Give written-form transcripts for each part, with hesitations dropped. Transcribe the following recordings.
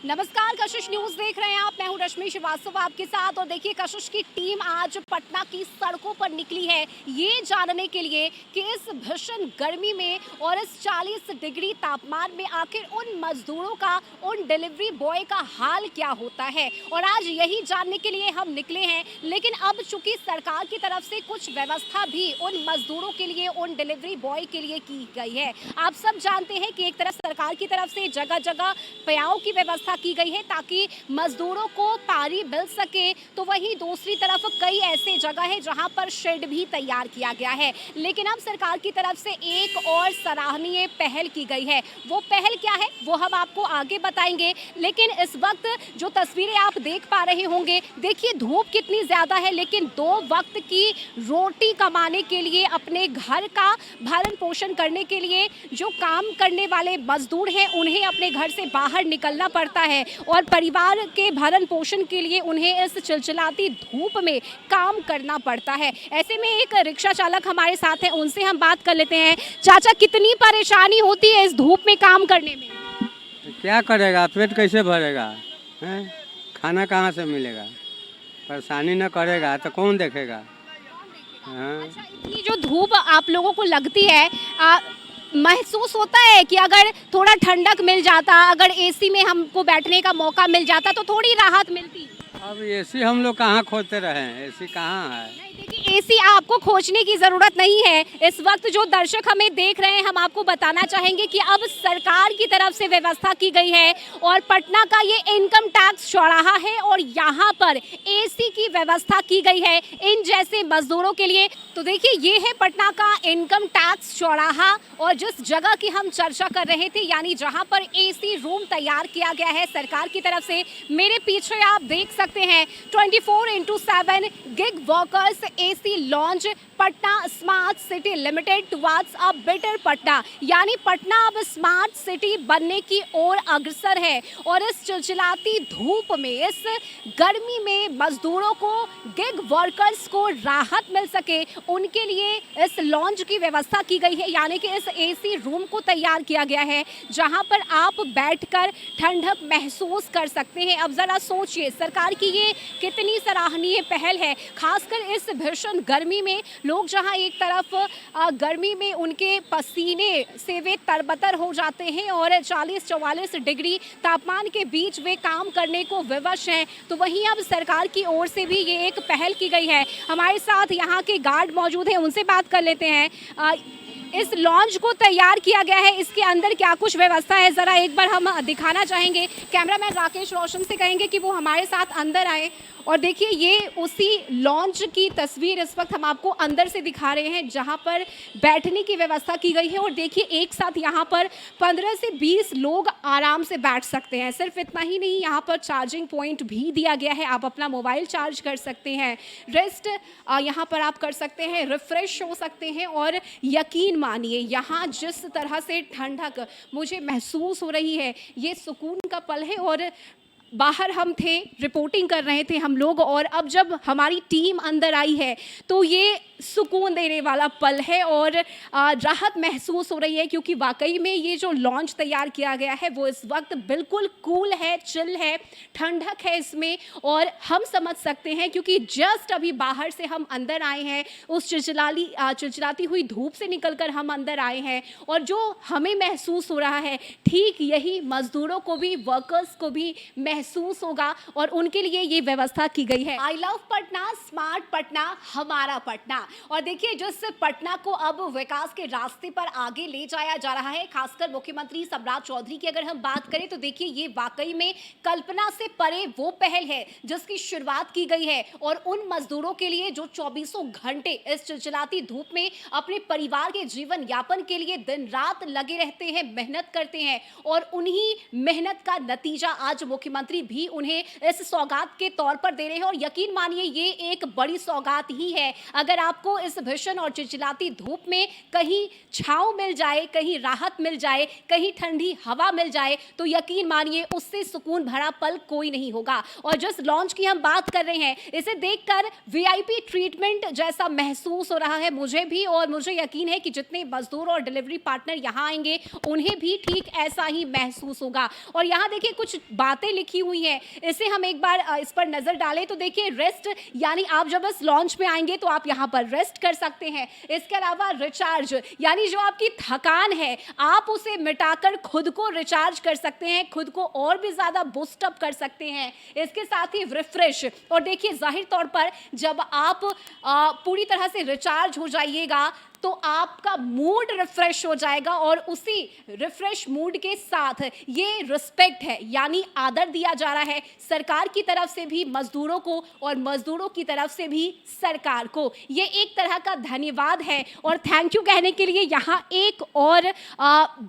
नमस्कार, कशिश न्यूज देख रहे हैं आप। मैं हूं रश्मि श्रीवास्तव आपके साथ। और देखिए, कशिश की टीम आज पटना की सड़कों पर निकली है ये जानने के लिए कि इस भीषण गर्मी में और इस 40 डिग्री तापमान में आखिर उन मजदूरों का, उन डिलीवरी बॉय का हाल क्या होता है। और आज यही जानने के लिए हम निकले हैं। लेकिन अब चूंकि सरकार की तरफ से कुछ व्यवस्था भी उन मजदूरों के लिए, उन डिलीवरी बॉय के लिए की गई है। आप सब जानते हैं कि एक तरफ सरकार की तरफ से जगह जगह पयाओं की व्यवस्था की गई है ताकि मजदूरों को पानी मिल सके, तो वहीं दूसरी तरफ कई ऐसे जगह है जहां पर शेड भी तैयार किया गया है। लेकिन अब सरकार की तरफ से एक और सराहनीय पहल की गई है। वो पहल क्या है वो हम आपको आगे बताएंगे। लेकिन इस वक्त जो तस्वीरें आप देख पा रहे होंगे, देखिए धूप कितनी ज्यादा है, लेकिन 2 वक्त की रोटी कमाने के लिए, अपने घर का भरण पोषण करने के लिए जो काम करने वाले मजदूर हैं उन्हें अपने घर से बाहर निकलना पड़ता है और परिवार के भरण पोषण के लिए उन्हें इस चिलचिलाती धूप में काम करना पड़ता है। ऐसे में एक रिक्शा चालक हमारे साथ हैं, उनसे हम बात कर लेते हैं। चाचा, कितनी परेशानी होती है इस धूप में काम करने में? क्या करेगा, पेट कैसे भरेगा हैं? खाना कहाँ से मिलेगा? परेशानी न करेगा तो कौन देखेगा? हाँ। अच्छा, इतनी जो धूप आप लोगों को लगती है, महसूस होता है कि अगर थोड़ा ठंडक मिल जाता, अगर एसी में हमको बैठने का मौका मिल जाता तो थोड़ी राहत मिलती? अब एसी हम लोग कहाँ खोजते रहे हैं? एसी कहाँ है? नहीं, देखिए एसी आपको खोजने की जरूरत नहीं है। इस वक्त जो दर्शक हमें देख रहे हैं, हम आपको बताना चाहेंगे कि अब सरकार की तरफ से व्यवस्था की गई है और पटना का ये इनकम टैक्स चौराहा है और यहाँ पर एसी की व्यवस्था की गई है इन जैसे मजदूरों के लिए। तो देखिए, ये है पटना का इनकम टैक्स चौराहा और जिस जगह की हम चर्चा कर रहे थे, यानी जहाँ पर एसी रूम तैयार किया गया है सरकार की तरफ से। मेरे पीछे आप देख सकते हैं 24/7 gig workers AC launch, Patna smart city limited towards a better Patna, यानी पटना अब स्मार्ट सिटी बनने की ओर अग्रसर है। और इस चिलचिलाती धूप में, इस गर्मी में मजदूरों को, गिग वर्कर्स को राहत मिल सके, उनके लिए इस लॉन्च की व्यवस्था की गई है, यानी कि इस एसी रूम को तैयार किया गया है जहां पर आप बैठकर ठंडक महसूस कर सकते हैं। अब जरा सोचिए, सरकार की ये कितनी सराहनीय पहल है। खासकर इस भीषण गर्मी में लोग जहां एक तरफ गर्मी में उनके पसीने से वे तरबतर हो जाते हैं और 40-44 डिग्री तापमान के बीच वे काम करने को विवश हैं, तो वहीं अब सरकार की ओर से भी ये एक पहल की गई है। हमारे साथ यहाँ के गार्ड मौजूद हैं, उनसे बात कर लेते हैं। इस लॉन्च को तैयार किया गया है, इसके अंदर क्या कुछ व्यवस्था है जरा एक बार हम दिखाना चाहेंगे। कैमरामैन राकेश रोशन से कहेंगे कि वो हमारे साथ अंदर आए। और देखिए, ये उसी लॉन्च की तस्वीर इस वक्त हम आपको अंदर से दिखा रहे हैं जहां पर बैठने की व्यवस्था की गई है। और देखिए, एक साथ यहां पर 15 से 20 लोग आराम से बैठ सकते हैं। सिर्फ इतना ही नहीं, यहां पर चार्जिंग पॉइंट भी दिया गया है, आप अपना मोबाइल चार्ज कर सकते हैं, रेस्ट यहां पर आप कर सकते हैं, रिफ्रेश हो सकते हैं। और यकीन मानिए, यहाँ जिस तरह से ठंडक मुझे महसूस हो रही है, ये सुकून का पल है। और बाहर हम थे, रिपोर्टिंग कर रहे थे हम लोग, और अब जब हमारी टीम अंदर आई है तो ये सुकून देने वाला पल है और राहत महसूस हो रही है, क्योंकि वाकई में ये जो लॉन्च तैयार किया गया है वो इस वक्त बिल्कुल कूल है, चिल है, ठंडक है इसमें। और हम समझ सकते हैं क्योंकि जस्ट अभी बाहर से हम अंदर आए हैं, उस चिलचिलाती हुई धूप से निकलकर हम अंदर आए हैं, और जो हमें महसूस हो रहा है ठीक यही मजदूरों को भी, वर्कर्स को भी महसूस होगा और उनके लिए ये व्यवस्था की गई है। I love Patna, smart Patna, हमारा पटना। और देखिए, जिस पटना को अब विकास के रास्ते पर आगे ले जाया जा रहा है, खासकर मुख्यमंत्री सम्राट चौधरी की अगर हम बात करें, तो देखिए ये वाकई में कल्पना से परे वो पहल है जिसकी शुरुआत की गई है। और उन मजदूरों के लिए जो 24 घंटे इस चिलचिलाती धूप में अपने परिवार के जीवन यापन के लिए दिन रात लगे रहते हैं, मेहनत करते हैं, और उन्हीं मेहनत का नतीजा आज मुख्यमंत्री भी उन्हें इस सौगात के तौर पर दे रहे हैं। और यकीन मानिए, ये एक बड़ी सौगात ही है। अगर आप आपको इस भीषण और चिलचिलाती धूप में कहीं छांव मिल जाए, कहीं राहत मिल जाए, कहीं ठंडी हवा मिल जाए, तो यकीन मानिए उससे सुकून भरा पल कोई नहीं होगा। और जिस लॉन्च की हम बात कर रहे हैं, इसे देखकर वीआईपी ट्रीटमेंट जैसा महसूस हो रहा है मुझे भी, और मुझे यकीन है कि जितने मजदूर और डिलीवरी पार्टनर यहाँ आएंगे उन्हें भी ठीक ऐसा ही महसूस होगा। और यहाँ देखिए कुछ बातें लिखी हुई हैं, इसे हम एक बार इस पर नजर डालें तो देखिए रेस्ट, यानी आप जब इस लॉन्च में आएंगे तो आप यहाँ पर रेस्ट कर सकते हैं। इसके अलावा रिचार्ज, यानी जो आपकी थकान है आप उसे मिटाकर खुद को रिचार्ज कर सकते हैं, खुद को और भी ज्यादा बूस्ट अप कर सकते हैं। इसके साथ ही रिफ्रेश, और देखिए जाहिर तौर पर जब आप पूरी तरह से रिचार्ज हो जाइएगा तो आपका मूड रिफ्रेश हो जाएगा, और उसी रिफ्रेश मूड के साथ ये रिस्पेक्ट है, यानी आदर दिया जा रहा है सरकार की तरफ से भी मजदूरों को और मजदूरों की तरफ से भी सरकार को। ये एक तरह का धन्यवाद है और थैंक यू कहने के लिए यहाँ एक और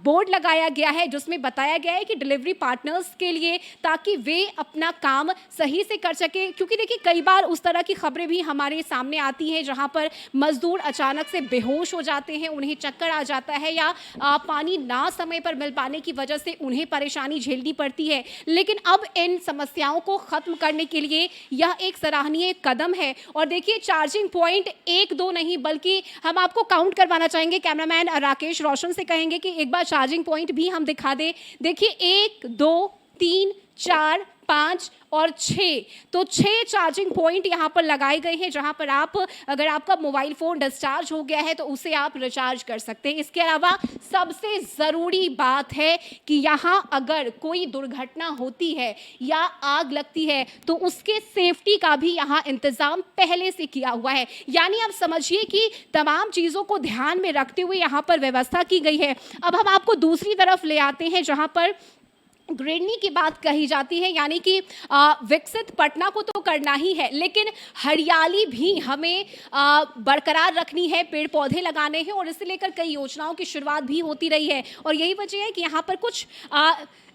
बोर्ड लगाया गया है जिसमें बताया गया है कि डिलीवरी पार्टनर्स के लिए, ताकि वे अपना काम सही से कर सके। क्योंकि देखिए कई बार उस तरह की खबरें भी हमारे सामने आती हैं जहाँ पर मजदूर अचानक से बेहोश हो जाते हैं, उन्हें चक्कर आ जाता है, या पानी ना समय पर मिल पाने की वजह से उन्हें परेशानी झेलनी पड़ती है। लेकिन अब इन समस्याओं को खत्म करने के लिए यह एक सराहनीय कदम है। और देखिए चार्जिंग पॉइंट एक दो नहीं बल्कि हम आपको काउंट करवाना चाहेंगे, कैमरामैन राकेश रोशन से कहेंगे कि एक बार चार्जिंग पॉइंट भी हम दिखा दें। देखिए 1 2 3 4 5 और 6, तो 6 चार्जिंग पॉइंट यहाँ पर लगाए गए हैं जहाँ पर आप, अगर आपका मोबाइल फ़ोन डिस्चार्ज हो गया है तो उसे आप रिचार्ज कर सकते हैं। इसके अलावा सबसे ज़रूरी बात है कि यहाँ अगर कोई दुर्घटना होती है या आग लगती है तो उसके सेफ्टी का भी यहाँ इंतज़ाम पहले से किया हुआ है। यानी आप समझिए कि तमाम चीज़ों को ध्यान में रखते हुए यहाँ पर व्यवस्था की गई है। अब हम आपको दूसरी तरफ ले आते हैं जहाँ पर ग्रीनरी की बात कही जाती है, यानी कि विकसित पटना को तो करना ही है, लेकिन हरियाली भी हमें बरकरार रखनी है, पेड़ पौधे लगाने हैं, और इसे लेकर कई योजनाओं की शुरुआत भी होती रही है। और यही वजह है कि यहाँ पर कुछ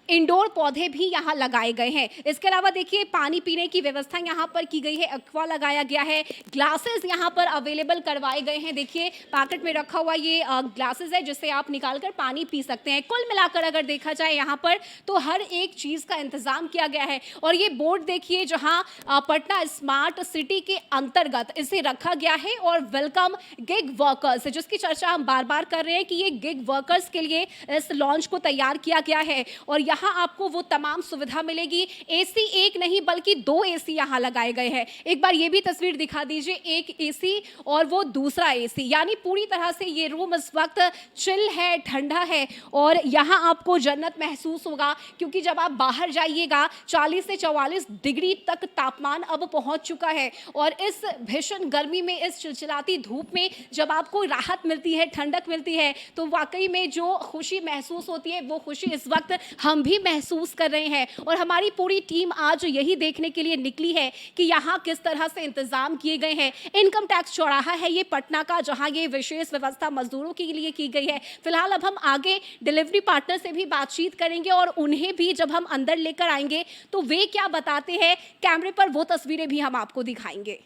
इंडोर पौधे भी यहाँ लगाए गए हैं। इसके अलावा देखिए पानी पीने की व्यवस्था यहाँ पर की गई है, एक्वा लगाया गया है, ग्लासेस यहाँ पर अवेलेबल करवाए गए हैं। देखिए पैकेट में रखा हुआ ये ग्लासेस है जिससे आप निकाल कर पानी पी सकते हैं। कुल मिलाकर अगर देखा जाए यहाँ पर तो हर एक चीज़ का इंतज़ाम किया गया है। और ये बोर्ड देखिए जहाँ पटना स्मार्ट सिटी के अंतर्गत इसे रखा गया है, और वेलकम गिग वर्कर्स, जिसकी चर्चा हम बार बार कर रहे हैं कि ये गिग वर्कर्स के लिए इस लॉन्च को तैयार किया गया है। और यहाँ आपको वो तमाम सुविधा मिलेगी। एसी एक नहीं बल्कि 2 एसी यहाँ लगाए गए हैं। एक बार ये भी तस्वीर दिखा दीजिए, एक एसी और वो दूसरा एसी, यानी पूरी तरह से ये रूम इस वक्त चिल है, ठंडा है, और यहाँ आपको जन्नत महसूस होगा। क्योंकि जब आप बाहर जाइएगा 40 से 44 डिग्री तक तापमान अब पहुँच चुका है, और इस भीषण गर्मी में, इस चिलचिलाती धूप में जब आपको राहत मिलती है, ठंडक मिलती है, तो वाकई में जो खुशी महसूस होती है वो खुशी इस वक्त हम भी महसूस कर रहे हैं। और हमारी पूरी टीम आज यही देखने के लिए निकली है कि यहाँ किस तरह से इंतजाम किए गए हैं। इनकम टैक्स चौराहा है ये पटना का, जहाँ ये विशेष व्यवस्था मजदूरों के लिए की गई है। फिलहाल अब हम आगे डिलीवरी पार्टनर से भी बातचीत करेंगे, और उन्हें भी जब हम अंदर लेकर आएंगे तो वे क्या बताते हैं, कैमरे पर वो तस्वीरें भी हम आपको दिखाएंगे।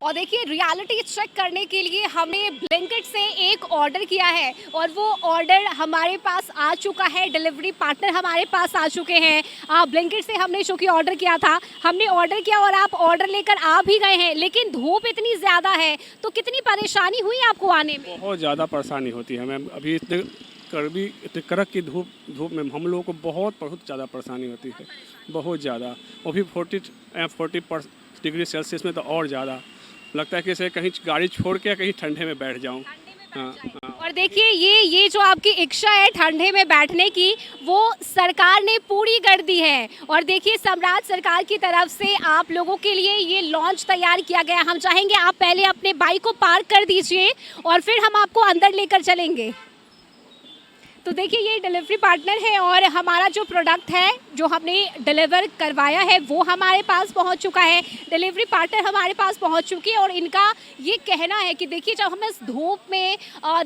और देखिए रियलिटी चेक करने के लिए हमने ब्लिंकिट से एक ऑर्डर किया है, और वो ऑर्डर हमारे पास आ चुका है, डिलीवरी पार्टनर हमारे पास आ चुके हैं। ब्लिंकिट से हमने चूँकि ऑर्डर किया था, हमने ऑर्डर किया और आप ऑर्डर लेकर आ भी गए हैं, लेकिन धूप इतनी ज़्यादा है तो कितनी परेशानी हुई आपको आने में? बहुत ज़्यादा परेशानी होती है मैम। अभी इतने कड़क की धूप में हम लोगों को बहुत ज़्यादा परेशानी होती है, बहुत ज़्यादा। वो भी 40 डिग्री सेल्सियस में तो और ज़्यादा लगता है कि इसे कहीं गाड़ी छोड़ के कहीं ठंडे में बैठ जाऊं। हाँ। और देखिए ये जो आपकी इच्छा है ठंडे में बैठने की, वो सरकार ने पूरी कर दी है। और देखिए सम्राट सरकार की तरफ से आप लोगों के लिए ये लॉन्च तैयार किया गया। हम चाहेंगे आप पहले अपने बाइक को पार्क कर दीजिए और फिर हम आपको अंदर लेकर चलेंगे। तो देखिए ये डिलीवरी पार्टनर है और हमारा जो प्रोडक्ट है जो हमने डिलीवर करवाया है वो हमारे पास पहुंच चुका है। डिलीवरी पार्टनर हमारे पास पहुंच चुकी है और इनका ये कहना है कि देखिए जब हम इस धूप में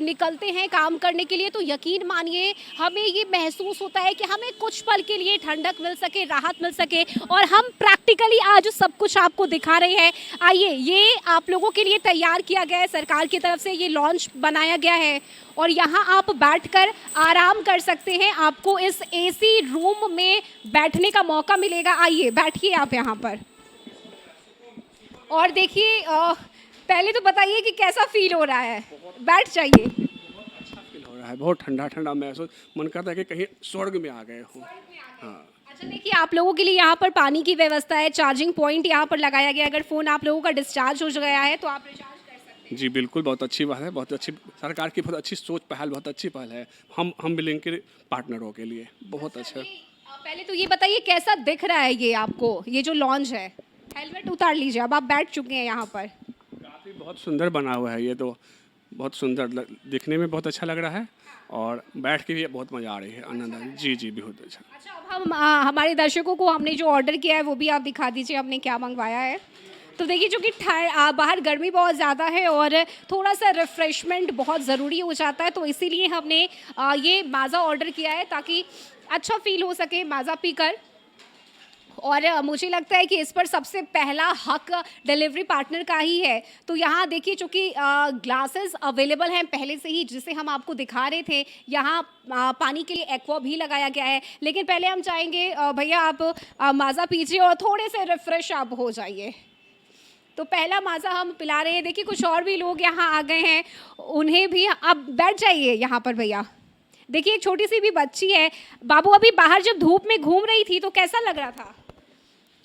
निकलते हैं काम करने के लिए तो यकीन मानिए हमें ये महसूस होता है कि हमें कुछ पल के लिए ठंडक मिल सके, राहत मिल सके और हम प्रैक्टिकली आज सब कुछ आपको दिखा रहे हैं। आइए, ये आप लोगों के लिए तैयार किया गया है, सरकार की तरफ से ये लॉन्च बनाया गया है और यहाँ आप बैठकर आराम कर सकते हैं। आपको इस एसी रूम में बैठने का मौका मिलेगा। आइए बैठिए आप यहाँ पर और देखिए पहले तो बताइए कि कैसा फील हो रहा है। बैठ जाइए। अच्छा फील हो रहा है, बहुत ठंडा ठंडा महसूस, मन करता है कि कहीं स्वर्ग में आ गए हो। हाँ अच्छा देखिए आप लोगों के लिए यहाँ पर पानी की व्यवस्था है, चार्जिंग पॉइंट यहाँ पर लगाया गया है। अगर फ़ोन आप लोगों का डिस्चार्ज हो गया है तो आप रिचार्ज कर सकते हैं। जी बिल्कुल, बहुत अच्छी बात है, बहुत अच्छी सरकार की बहुत अच्छी सोच, पहल बहुत अच्छी पहल है हम बिलिंग के पार्टनरों के लिए बहुत अच्छा। पहले तो ये बताइए कैसा दिख रहा है ये आपको, ये जो लॉन्च है। हेलमेट उतार लीजिए, अब आप बैठ चुके हैं यहाँ पर। काफ़ी बहुत सुंदर बना हुआ है ये तो, बहुत सुंदर दिखने में बहुत अच्छा लग रहा है और बैठ के भी बहुत मज़ा आ रही है, आनंद आ रही है। जी जी बहुत अच्छा। अच्छा अब हम हमारे दर्शकों को हमने जो ऑर्डर किया है वो भी आप दिखा दीजिए हमने क्या मंगवाया है। तो देखिए चूँकि बाहर गर्मी बहुत ज़्यादा है और थोड़ा सा रिफ़्रेशमेंट बहुत ज़रूरी हो जाता है तो इसीलिए हमने ये माज़ा ऑर्डर किया है ताकि अच्छा फील हो सके माज़ा पीकर। और मुझे लगता है कि इस पर सबसे पहला हक डिलीवरी पार्टनर का ही है। तो यहाँ देखिए चूँकि ग्लासेस अवेलेबल हैं पहले से ही जिसे हम आपको दिखा रहे थे। यहाँ पानी के लिए एक्वा भी लगाया गया है। लेकिन पहले हम चाहेंगे भैया आप माज़ा पीजिए और थोड़े से रिफ़्रेश आप हो जाइए। तो पहला माज़ा हम पिला रहे हैं। देखिए कुछ और भी लोग यहाँ आ गए हैं, उन्हें भी आप बैठ जाइए यहाँ पर भैया। देखिए एक छोटी सी भी बच्ची है। बाबू अभी बाहर जब धूप में घूम रही थी तो कैसा लग रहा था?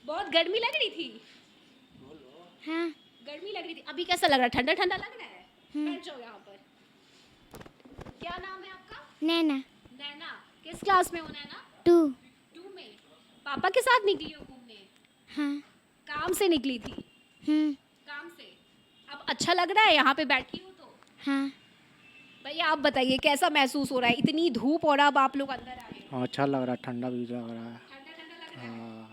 बहुत गर्मी लग रही थी। हाँ। गर्मी लग रही थी। अभी कैसा लग रहा है? ठंडा ठंडा लग रहा है? बैठ जाओ यहाँ पर। क्या नाम है आपका? नैना। नैना। किस क्लास में हो नैना? 2। 2 में। पापा के साथ निकली हो घूमने? हाँ। काम से निकली थी? काम से। अब अच्छा लग रहा है यहाँ पे बैठी हो तो? हाँ। भैया आप बताइए कैसा महसूस हो रहा है? इतनी धूप और अब आप लोग अंदर आए। हाँ अच्छा लग रहा है, ठंडा भी लग रहा है। ठंडा ठंडा लग रहा है। हाँ।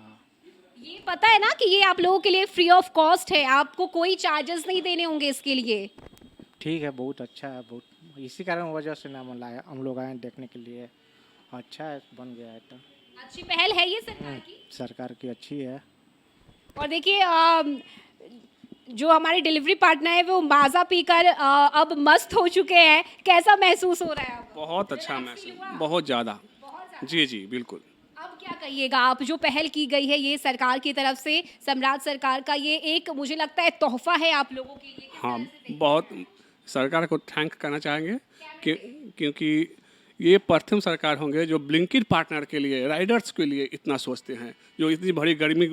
ये पता है ना कि ये आप लोगों के लिए फ्री ऑफ कॉस्ट है, आपको कोई चार्जेस नहीं देने होंगे इसके लिए। ठीक है, बहुत अच्छा है, बहुत इसी कारण वजह से ना हम लोग आए देखने के लिए। अच्छा है, बन गया है तो अच्छी पहल है ये सरकार की। सरकार की अच्छी है। और देखिए जो हमारे डिलीवरी पार्टनर है वो माज़ा पीकर अब मस्त हो चुके हैं। कैसा महसूस हो रहा है आपको? बहुत अच्छा महसूस, बहुत ज़्यादा। जी जी बिल्कुल। अब क्या कहिएगा आप, जो पहल की गई है ये सरकार की तरफ से, सम्राट सरकार का ये एक मुझे लगता है तोहफा है आप लोगों के लिए। हाँ बहुत, सरकार को थैंक करना चाहेंगे क्योंकि ये प्रथम सरकार होंगे जो ब्लिंकिट पार्टनर के लिए, राइडर्स के लिए इतना सोचते हैं, जो इतनी बड़ी गर्मी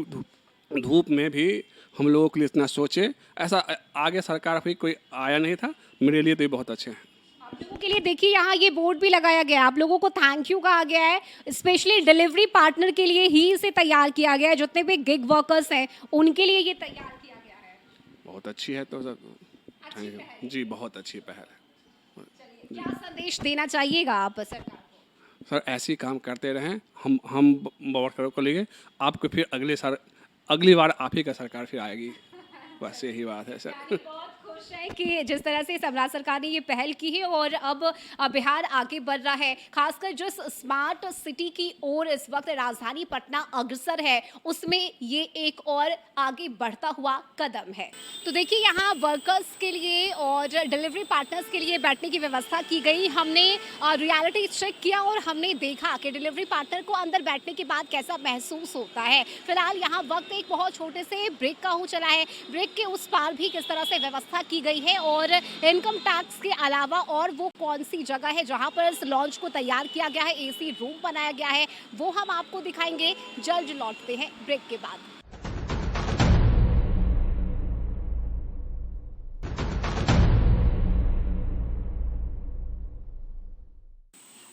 धूप में भी हम लोगों के लिए इतना सोचे। ऐसा आगे सरकार भी कोई आया नहीं था। मेरे लिए तो ये बहुत अच्छे हैं। आप लोगों के लिए देखिए यहाँ ये बोर्ड भी लगाया गया है, आप लोगों को थैंक यू कहा गया है। स्पेशली डिलीवरी पार्टनर के लिए ही इसे तैयार किया गया है। जितने भी गिग वर्कर्स हैं उनके लिए ये तैयार किया गया है। बहुत अच्छी है तो थैंक यू जी, बहुत अच्छी पहल है। क्या संदेश देना चाहिएगा आप सरकार को? सर ऐसे ही काम करते रहें, हम वर्करों को लेंगे आपको, फिर अगली बार आप ही का सरकार फिर आएगी। बस यही बात है सर। बहुत खुश है कि जिस तरह से सम्राट सरकार ने ये पहल की है और अब बिहार आगे बढ़ रहा है। खासकर जो स्मार्ट सिटी की ओर इस वक्त राजधानी पटना अग्रसर है उसमें ये एक और आगे बढ़ता हुआ कदम है। तो देखिए यहाँ वर्कर्स के लिए और डिलीवरी पार्टनर्स के लिए बैठने की व्यवस्था की गई। हमने रियलिटी चेक किया और हमने देखा कि डिलीवरी पार्टनर को अंदर बैठने के बाद कैसा महसूस होता है। फिलहाल यहाँ वक्त एक बहुत छोटे से ब्रेक का हो चला है। ब्रेक के उस पार भी किस तरह से व्यवस्था की गई है और इनकम टैक्स के अलावा और वो कौन सी जगह है जहां पर इस लॉन्च को तैयार किया गया है, एसी रूम बनाया गया है, वो हम आपको दिखाएंगे। जल्द लौटते हैं ब्रेक के बाद।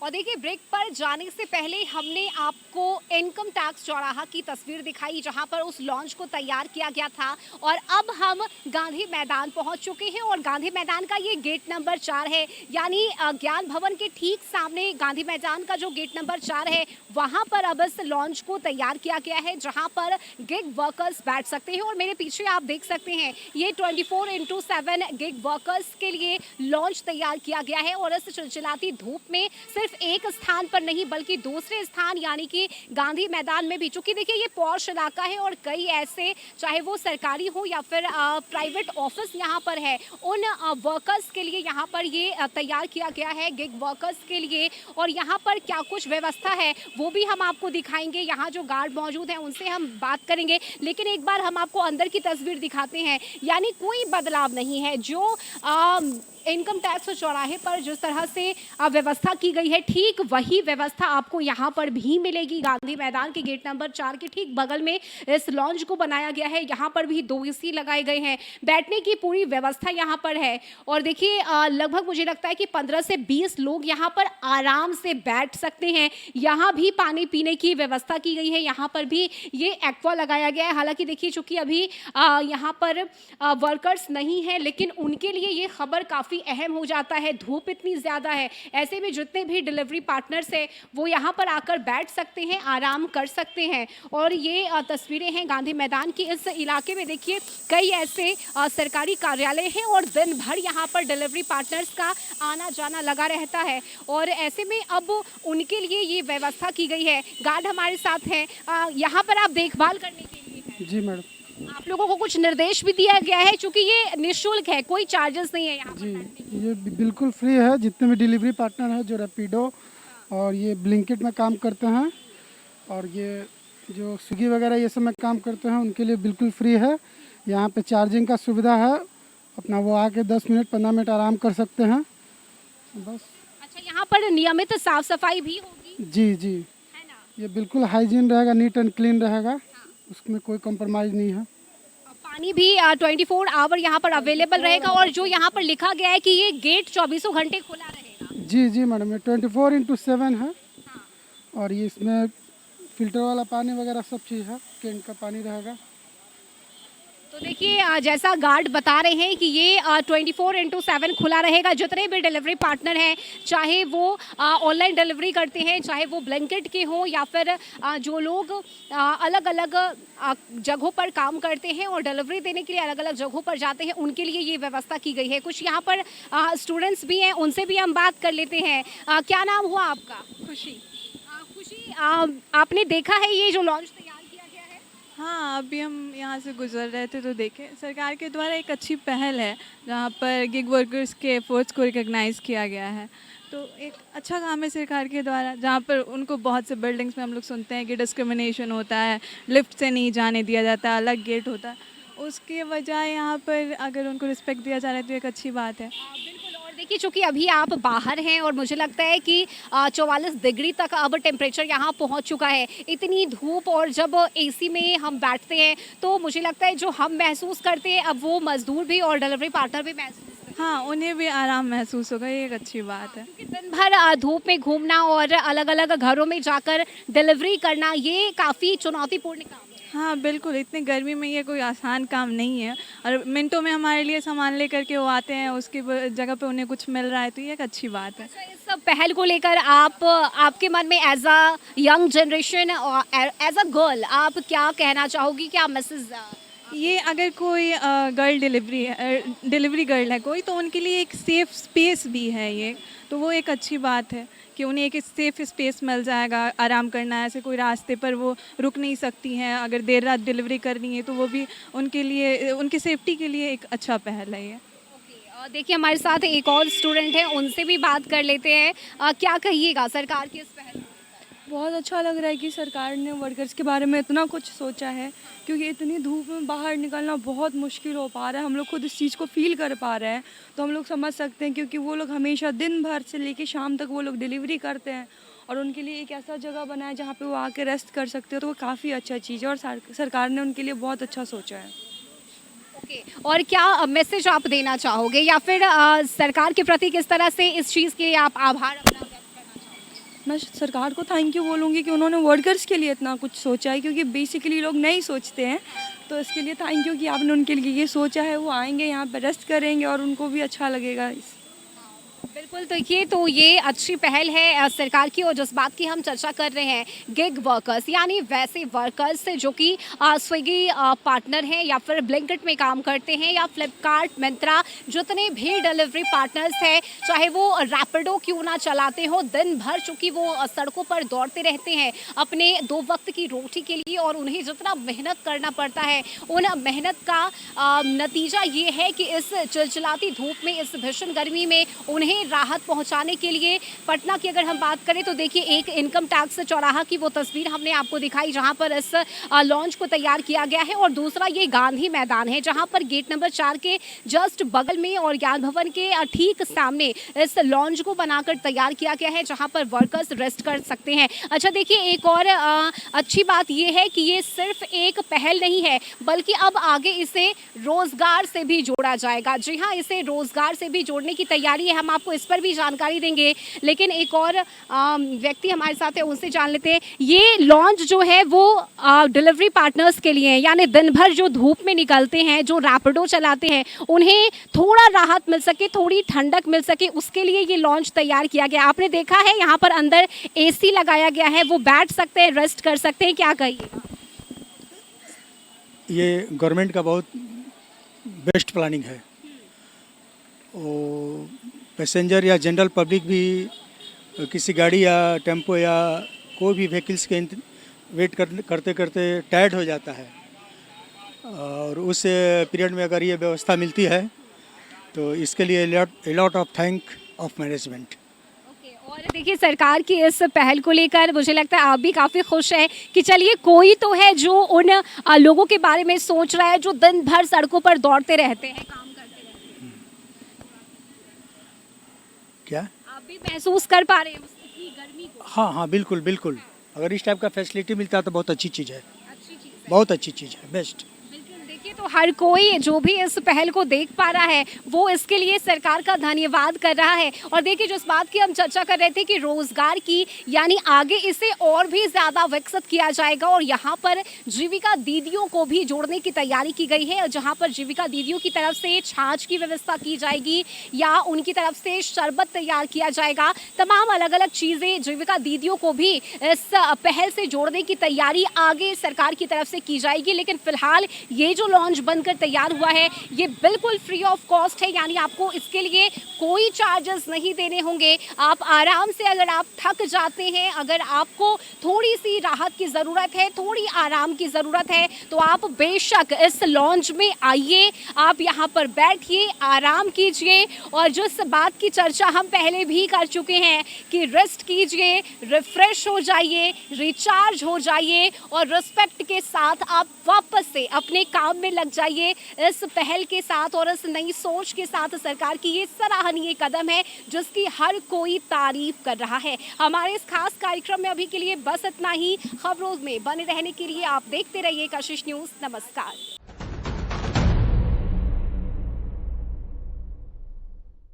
और देखिए ब्रेक पर जाने से पहले हमने आपको इनकम टैक्स चौराहा की तस्वीर दिखाई जहां पर उस लॉन्च को तैयार किया गया था और अब हम गांधी मैदान पहुंच चुके हैं और गांधी मैदान का ये गेट नंबर 4 है, यानी ज्ञान भवन के ठीक सामने गांधी मैदान का जो गेट नंबर 4 है वहां पर अब इस लॉन्च को तैयार किया गया है जहां पर गिग वर्कर्स बैठ सकते हैं। और मेरे पीछे आप देख सकते हैं ये 24/7 गिग वर्कर्स के लिए लॉन्च तैयार किया गया है और इस चिलचिलाती धूप में सिर्फ एक स्थान पर नहीं बल्कि दूसरे स्थान यानी कि गांधी मैदान में भी, चूंकि देखिए ये पॉश इलाका है और कई ऐसे चाहे वो सरकारी हो या फिर प्राइवेट ऑफिस यहाँ पर है, उन वर्कर्स के लिए यहाँ पर ये तैयार किया गया है गिग वर्कर्स के लिए। और यहाँ पर क्या कुछ व्यवस्था है वो भी हम आपको दिखाएंगे, यहाँ जो गार्ड मौजूद हैं उनसे हम बात करेंगे, लेकिन एक बार हम आपको अंदर की तस्वीर दिखाते हैं। यानी कोई बदलाव नहीं है, जो इनकम टैक्स चौराहे पर जिस तरह से व्यवस्था की गई है ठीक वही व्यवस्था आपको यहाँ पर भी मिलेगी। गांधी मैदान के गेट नंबर 4 के ठीक बगल में इस लॉन्च को बनाया गया है, यहाँ पर भी 2 एसी लगाए गए हैं, बैठने की पूरी व्यवस्था यहाँ पर है। और देखिए लगभग मुझे लगता है कि 15 से 20 लोग यहाँ पर आराम से बैठ सकते हैं। यहाँ भी पानी पीने की व्यवस्था की गई है, यहाँ पर भी ये एक्वा लगाया गया है। हालांकि देखिए चूंकि अभी यहाँ पर वर्कर्स नहीं है लेकिन उनके लिए ये खबर काफ़ी अहम हो जाता है, धूप इतनी ज़्यादा है, ऐसे में जितने भी डिलीवरी पार्टनर्स हैं वो यहाँ पर आकर बैठ सकते हैं, आराम कर सकते हैं। और ये तस्वीरें हैं गांधी मैदान की। इस इलाके में देखिए कई ऐसे सरकारी कार्यालय हैं और दिन भर यहाँ पर डिलीवरी पार्टनर्स का आना जाना लगा रहता है और ऐसे में अब उनके लिए ये व्यवस्था की गई है। गार्ड हमारे साथ हैं, यहाँ पर आप देखभाल करने के लिए हैं। जी मैडम। आप लोगों को कुछ निर्देश भी दिया गया है चूंकि ये निःशुल्क है, कोई चार्जेस नहीं है यहाँ पर जी बैठने के? ये बिल्कुल फ्री है। जितने भी डिलीवरी पार्टनर हैं जो रैपिडो और ये ब्लिंकिट में काम करते हैं और ये जो स्विगी वगैरह ये सब में काम करते हैं उनके लिए बिल्कुल फ्री है। यहाँ पे चार्जिंग का सुविधा है, अपना वो आके 10 मिनट 15 मिनट आराम कर सकते हैं बस। अच्छा, यहाँ पर नियमित साफ सफाई भी होगी? जी जी, है ना? ये बिल्कुल हाइजीन रहेगा, नीट एंड क्लीन रहेगा, उसमें कोई कॉम्प्रोमाइज़ नहीं है। पानी भी 24 आवर यहाँ पर अवेलेबल रहेगा और जो यहाँ पर लिखा गया है कि ये गेट 24 घंटे खुला रहेगा। जी जी मैडम, ये 24/7 है और ये इसमें फिल्टर वाला पानी वगैरह सब चीज़ है, कैंट का पानी रहेगा। तो देखिए जैसा गार्ड बता रहे हैं कि ये 24/7 खुला रहेगा। जितने भी डिलीवरी पार्टनर हैं चाहे वो ऑनलाइन डिलीवरी करते हैं, चाहे वो ब्लैंकेट के हों या फिर जो लोग अलग अलग जगहों पर काम करते हैं और डिलीवरी देने के लिए अलग अलग जगहों पर जाते हैं, उनके लिए ये व्यवस्था की गई है। कुछ यहाँ पर स्टूडेंट्स भी हैं, उनसे भी हम बात कर लेते हैं। क्या नाम हुआ आपका? खुशी। खुशी, आपने देखा है ये जो लॉन्च तैयार किया गया है? हाँ, अभी हम यहाँ से गुजर रहे थे तो देखे सरकार के द्वारा एक अच्छी पहल है जहाँ पर गिग वर्कर्स के एफर्ट्स को रिकॉग्नाइज़ किया गया है। तो एक अच्छा काम है सरकार के द्वारा, जहाँ पर उनको बहुत से बिल्डिंग्स में हम लोग सुनते हैं कि डिस्क्रिमिनेशन होता है, लिफ्ट से नहीं जाने दिया जाता, अलग गेट होता है, उसके बजाय यहाँ पर अगर उनको रिस्पेक्ट दिया जा रहा है तो एक अच्छी बात है। बिल्कुल। और देखिए चूंकि अभी आप बाहर हैं और मुझे लगता है कि 44 डिग्री तक अब टेम्परेचर यहाँ पहुँच चुका है। इतनी धूप और जब एसी में हम बैठते हैं तो मुझे लगता है जो हम महसूस करते हैं अब वो मजदूर भी और डिलीवरी पार्टनर भी महसूस करते हैं। हाँ, उन्हें भी आराम महसूस होगा, ये एक अच्छी बात है। क्योंकि दिन भर धूप में घूमना और अलग अलग घरों में जाकर डिलीवरी करना ये काफ़ी चुनौतीपूर्ण काम है। हाँ बिल्कुल, इतनी गर्मी में ये कोई आसान काम नहीं है और मिनटों में हमारे लिए सामान लेकर के वो आते हैं, उसकी जगह पे उन्हें कुछ मिल रहा है तो ये एक अच्छी बात है। इस सब पहल को लेकर आपके मन में एज अ यंग जनरेशन और एज अ गर्ल आप क्या कहना चाहोगी, क्या मैसेज? ये अगर कोई गर्ल डिलीवरी गर्ल है कोई, तो उनके लिए एक सेफ़ स्पेस भी है ये, तो वो एक अच्छी बात है कि उन्हें एक सेफ़ स्पेस मिल जाएगा आराम करना है। ऐसे कोई रास्ते पर वो रुक नहीं सकती हैं, अगर देर रात डिलीवरी करनी है तो वो भी उनके लिए, उनकी सेफ्टी के लिए एक अच्छा पहल है ये। देखिए हमारे साथ एक और स्टूडेंट है, उनसे भी बात कर लेते हैं। क्या कहिएगा सरकार की इस पहल? बहुत अच्छा लग रहा है कि सरकार ने वर्कर्स के बारे में इतना कुछ सोचा है, क्योंकि इतनी धूप में बाहर निकलना बहुत मुश्किल हो पा रहा है। हम लोग खुद इस चीज़ को फील कर पा रहे हैं तो हम लोग समझ सकते हैं, क्योंकि वो लोग हमेशा दिन भर से लेके शाम तक वो लोग डिलीवरी करते हैं और उनके लिए एक ऐसा जगह बना है जहाँ पे वो आके रेस्ट कर सकते हो, तो वो काफ़ी अच्छा चीज़ है और सरकार ने उनके लिए बहुत अच्छा सोचा है। ओके, और क्या मैसेज आप देना चाहोगे या फिर सरकार के प्रति किस तरह से इस चीज़ के लिए आप आभार अपना व्यक्त करना चाहोगे? मैं सरकार को थैंक यू बोलूँगी कि उन्होंने वर्कर्स के लिए इतना कुछ सोचा है, क्योंकि बेसिकली लोग नहीं सोचते हैं। तो इसके लिए थैंक यू कि आपने उनके लिए ये सोचा है। वो आएंगे यहाँ पर रेस्ट करेंगे और उनको भी अच्छा लगेगा। बिल्कुल, तो ये अच्छी पहल है सरकार की। और जिस बात की हम चर्चा कर रहे हैं, गिग वर्कर्स यानी वैसे वर्कर्स जो कि स्विगी पार्टनर हैं या फिर ब्लिंकिट में काम करते हैं या फ्लिपकार्ट, मिंत्रा, जितने भी डिलीवरी पार्टनर्स हैं, चाहे वो रैपिडो क्यों ना चलाते हो, दिन भर चूँकि वो सड़कों पर दौड़ते रहते हैं अपने 2 वक्त की रोटी के लिए, और उन्हें जितना मेहनत करना पड़ता है उन मेहनत का नतीजा ये है कि इस चिलचिलाती धूप में, इस भीषण गर्मी में उन्हें राहत पहुंचाने के लिए पटना की अगर हम बात करें तो देखिए एक इनकम टैक्स चौराहा की वो तस्वीर हमने आपको दिखाई जहां पर इस लॉन्च को तैयार किया गया है, और दूसरा ये गांधी मैदान है जहां पर गेट नंबर 4 के जस्ट बगल में और ज्ञान भवन के ठीक सामने इस लॉन्च को बनाकर तैयार किया गया है जहां पर वर्कर्स रेस्ट कर सकते हैं। अच्छा देखिए, एक और अच्छी बात ये है कि ये सिर्फ एक पहल नहीं है बल्कि अब आगे इसे रोजगार से भी जोड़ा जाएगा। जी हाँ, इसे रोजगार से भी जोड़ने की तैयारी है, हम आपको इस पर भी जानकारी देंगे। लेकिन एक और व्यक्ति हमारे साथ है, उनसे जान लेते हैं। ये लॉन्च जो है वो डिलीवरी पार्टनर्स के लिए है, यानी दिन भर जो धूप में निकलते हैं, जो रैपिडो चलाते हैं, उन्हें थोड़ा राहत मिल सके, थोड़ी ठंडक मिल सके, उसके लिए ये लॉन्च तैयार किया गया। आपने देखा है यहाँ पर अंदर एसी लगाया गया है, वो बैठ सकते हैं, रेस्ट कर सकते हैं। क्या कहिएगा? ये गवर्नमेंट का बहुत बेस्ट प्लानिंग है। और पैसेंजर या जनरल पब्लिक भी किसी गाड़ी या टेम्पो या कोई भी व्हीकल्स के वेट करते करते टायर्ड हो जाता है, और उस पीरियड में अगर ये व्यवस्था मिलती है तो इसके लिए lot of thank of management. और देखिए, सरकार की इस पहल को लेकर मुझे लगता है आप भी काफ़ी खुश हैं कि चलिए कोई तो है जो उन लोगों के बारे में सोच रहा है जो दिन भर सड़कों पर दौड़ते रहते हैं, काम करते रहते हैं। क्या आप भी महसूस कर पा रहे हैं इतनी गर्मी को? हाँ, बिल्कुल बिल्कुल। अगर इस टाइप का फैसिलिटी मिलता है तो बहुत अच्छी चीज़ है, अच्छी चीज़ है, बहुत अच्छी चीज़ है, बेस्ट। देखिए, तो हर कोई जो भी इस पहल को देख पा रहा है वो इसके लिए सरकार का धन्यवाद कर रहा है। और देखिए, जिस बात की हम चर्चा कर रहे थे कि रोजगार की, यानी आगे इसे और भी ज़्यादा विकसित किया जाएगा और यहाँ पर जीविका दीदियों को भी जोड़ने की तैयारी की गई है, जहाँ पर जीविका दीदियों की तरफ से छाछ की व्यवस्था की जाएगी या उनकी तरफ से शरबत तैयार किया जाएगा। तमाम अलग अलग चीज़ें जीविका दीदियों को भी इस पहल से जोड़ने की तैयारी आगे सरकार की तरफ से की जाएगी। लेकिन फिलहाल ये जो लॉन्च बनकर तैयार हुआ है ये बिल्कुल फ्री ऑफ कॉस्ट है, यानी आपको इसके लिए कोई चार्जेस नहीं देने होंगे। आप आराम से, अगर आप थक जाते हैं, अगर आपको थोड़ी सी राहत की ज़रूरत है, थोड़ी आराम की ज़रूरत है, तो आप बेशक इस लॉन्च में आइए, आप यहाँ पर बैठिए, आराम कीजिए। और जिस बात की चर्चा हम पहले भी कर चुके हैं कि रेस्ट कीजिए, रिफ्रेश हो जाइए, रिचार्ज हो जाइए और रिस्पेक्ट के साथ आप वापस से अपने काम में लग जाइए। इस पहल के साथ और इस नई सोच के साथ सरकार की ये सराहनीय कदम है जिसकी हर कोई तारीफ कर रहा है। हमारे इस खास कार्यक्रम में अभी के लिए बस इतना ही। खबरों में बने रहने के लिए आप देखते रहिए कशिश न्यूज़। नमस्कार।